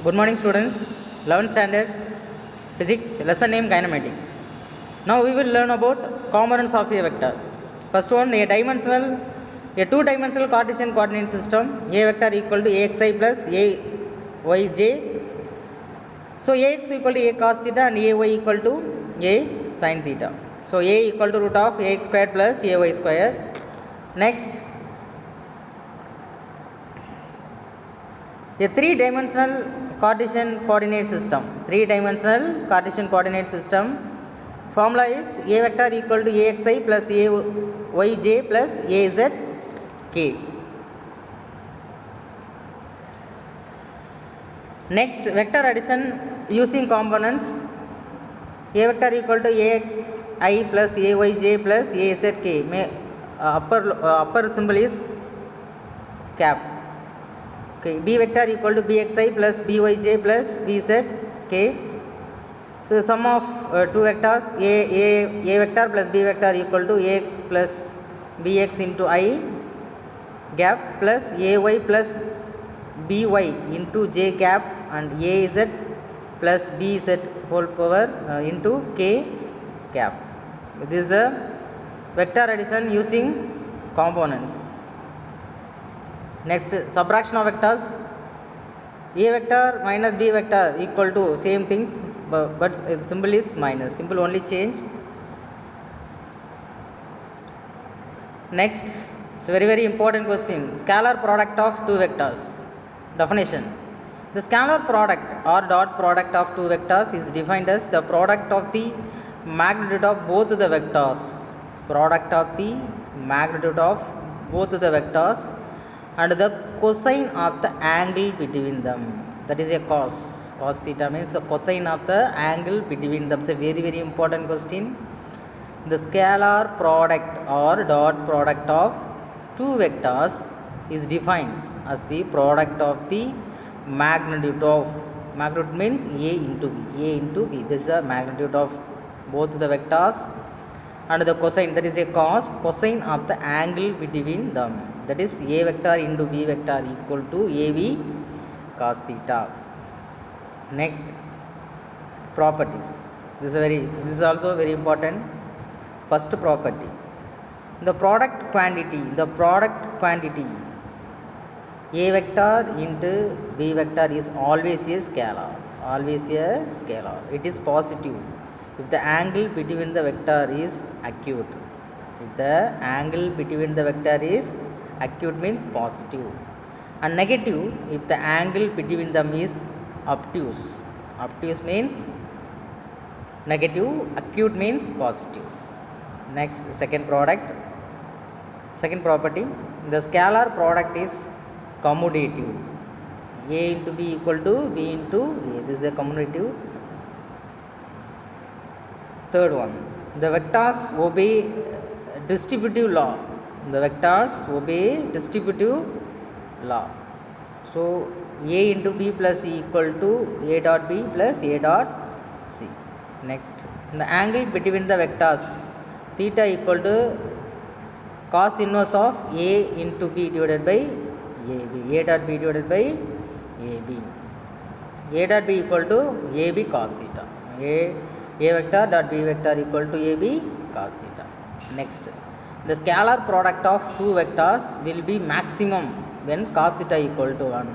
Good morning, students. 11th standard physics lesson name kinematics. Now we will learn about components of a vector. First one, a two-dimensional Cartesian coordinate system. A vector equal to axi plus ayj. So ax equal to a cos theta and ay equal to a sin theta. So a equal to root of ax square plus ay square. Next, a three-dimensional Cartesian coordinate system. Three-dimensional Cartesian coordinate system. Formula is a vector equal to axi plus ayj plus azk. Next, vector addition using components. A vector equal to axi plus ayj plus azk. Upper symbol is cap. Okay, b vector equal to bxi plus byj plus bzk. So the sum of two vectors a vector plus b vector equal to ax plus bx into I gap plus ay plus by into j gap and az plus bz whole power into k gap. This is a vector addition using components. Next, subtraction of vectors. A vector minus b vector equal to same things, but the symbol is minus. Symbol only changed. Next, it's a very important question. Scalar product of two vectors. Definition. The scalar product or dot product of two vectors is defined as the product of the magnitude of both the vectors. Product of the magnitude of both the vectors and the cosine of the angle between them. That is a cos. Cos theta means the cosine of the angle between them. It's a very important question. The scalar product or dot product of two vectors is defined as the product of the magnitude of, magnitude means a into b. A into b. This is the magnitude of both the vectors and the cosine, that is a cosine of the angle between them. That is a vector into b vector equal to ab cos theta. Next, properties. This is also very important. First property, the product quantity a vector into b vector is always a scalar. It is positive if the angle between the vector is acute. If the angle between the vector is acute means positive, and negative if the angle between them is obtuse. Obtuse means negative, acute means positive. Next, second property, the scalar product is commutative. A into b equal to b into a. This is a commutative. Third one, the vectors obey distributive law. So a into b plus c equal to a dot b plus a dot c. Next, the angle between the vectors theta equal to cos inverse of a into b divided by ab. A dot b divided by ab. A dot b equal to ab cos theta. A vector dot b vector equal to ab cos theta. Next, the scalar product of two vectors will be maximum when cos theta equal to 1.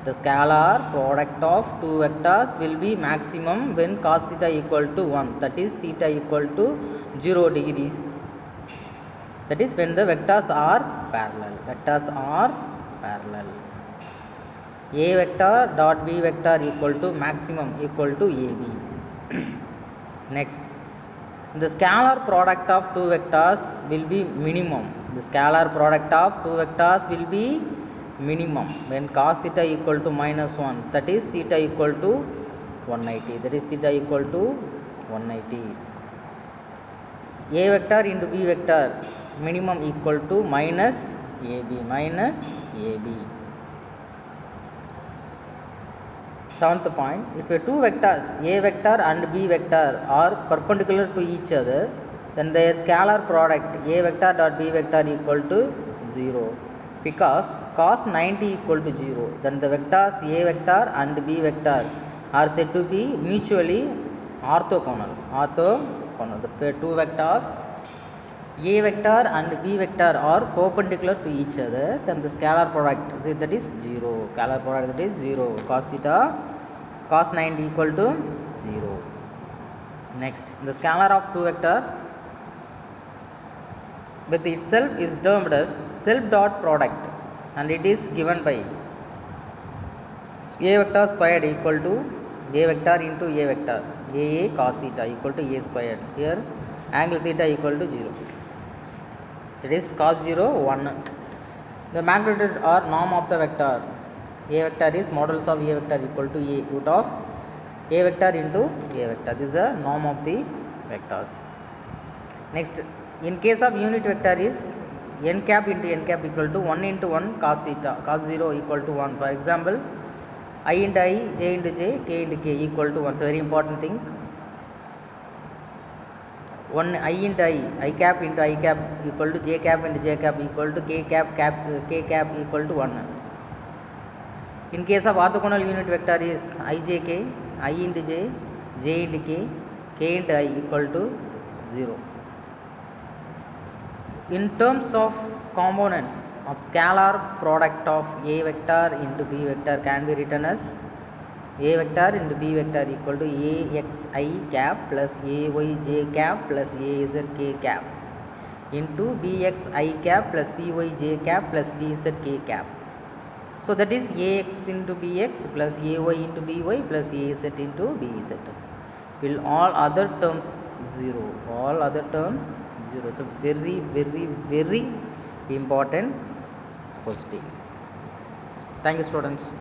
The scalar product of two vectors will be maximum when cos theta equal to 1. That is theta equal to 0 degrees. That is when the vectors are parallel. A vector dot b vector equal to maximum equal to ab. Next, the scalar product of two vectors will be minimum. The scalar product of two vectors will be minimum when cos theta equal to minus 1. That is theta equal to 180. A vector into b vector minimum equal to minus ab. Seventh point, if two vectors a vector and b vector are perpendicular to each other, then their scalar product a vector dot b vector equal to 0. because cos 90 equal to 0, then the vectors a vector and b vector are said to be mutually orthogonal. The two vectors a vector and b vector are perpendicular to each other, then the scalar product that is 0. Scalar product that is 0. Cos 90 equal to 0. Next, the scalar of two vector with itself is termed as self dot product, and it is given by a vector squared equal to a vector into a vector a cos theta equal to a squared. Here angle theta equal to 0. That is cos 0 1. The magnitude or norm of the vector a vector is modulus of a vector equal to a root of a vector into a vector. This is the norm of the vectors. Next, in case of unit vector is n cap into n cap equal to 1 into 1 cos theta, cos 0 equal to 1. For example, I into I, j into j, k into k equal to 1. So very important thing. 1 I into I cap into I cap equal to j cap into j cap equal to k cap k cap equal to 1. In case of orthogonal unit vector is ijk, I into j, j into k into I equal to 0. In terms of components of scalar product of a vector into b vector can be written as a vector into b vector equal to axi cap plus ayj cap plus azk cap into bxi cap plus byj cap plus bzk cap. So that is ax into bx plus ay into by plus az into bz. Will all other terms 0? All other terms 0. So very important question. Thank you, students.